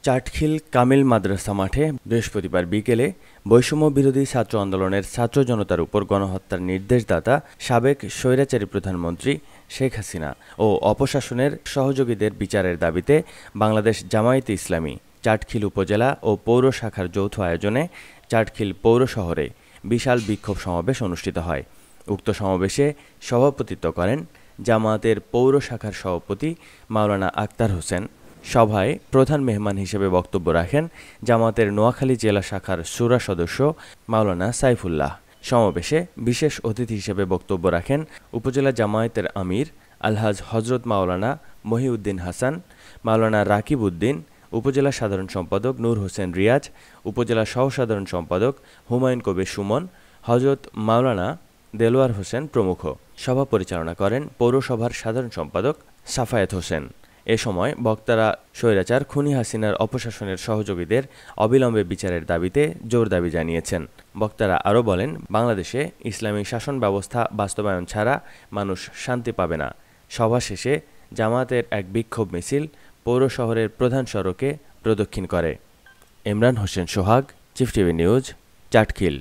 চাটখিল কামিল মাদ্রাসা মাঠে বৃহস্পতিবার বিকেলে বৈষম্য বিরোধী ছাত্র আন্দোলনের ছাত্র জনতার উপর গণহত্যার নির্দেশদাতা সাবেক স্বৈরাচারী প্রধানমন্ত্রী শেখ হাসিনা ও অপশাসনের সহযোগীদের বিচারের দাবিতে বাংলাদেশ জামায়াতে ইসলামী চাটখিল উপজেলা ও পৌর শাখার যৌথ আয়োজনে চাটখিল পৌর শহরে বিশাল বিক্ষোভ সমাবেশ অনুষ্ঠিত হয়। উক্ত সমাবেশে সভাপতিত্ব করেন জামায়াতের পৌর শাখার সভাপতি মাওলানা আক্তার হোসেন। সভায় প্রধান মেহমান হিসেবে বক্তব্য রাখেন জামায়াতের নোয়াখালী জেলা শাখার শুরা সদস্য মাওলানা সাইফুল্লাহ। সমাবেশে বিশেষ অতিথি হিসেবে বক্তব্য রাখেন উপজেলা জামায়াতের আমির আলহাজ হজরত মাওলানা মহিউদ্দিন হাসান, মাওলানা রাকিব উদ্দিন, উপজেলা সাধারণ সম্পাদক নূর হোসেন রিয়াজ, উপজেলা সহসাধারণ সম্পাদক হুমায়ুন কবির সুমন, হজরত মাওলানা দেলোয়ার হোসেন প্রমুখ। সভা পরিচালনা করেন পৌরসভার সাধারণ সম্পাদক সাফায়েত হোসেন। এ সময় বক্তারা স্বৈরাচার খুনি হাসিনার অপশাসনের সহযোগীদের অবিলম্বে বিচারের দাবিতে জোর দাবি জানিয়েছেন। বক্তারা আরও বলেন, বাংলাদেশে ইসলামী শাসন ব্যবস্থা বাস্তবায়ন ছাড়া মানুষ শান্তি পাবে না। সভা শেষে জামায়াতের এক বিক্ষোভ মিছিল পৌর শহরের প্রধান সড়কে প্রদক্ষিণ করে। ইমরান হোসেন সোহাগ, চিফ টিভি নিউজ, চাটখিল।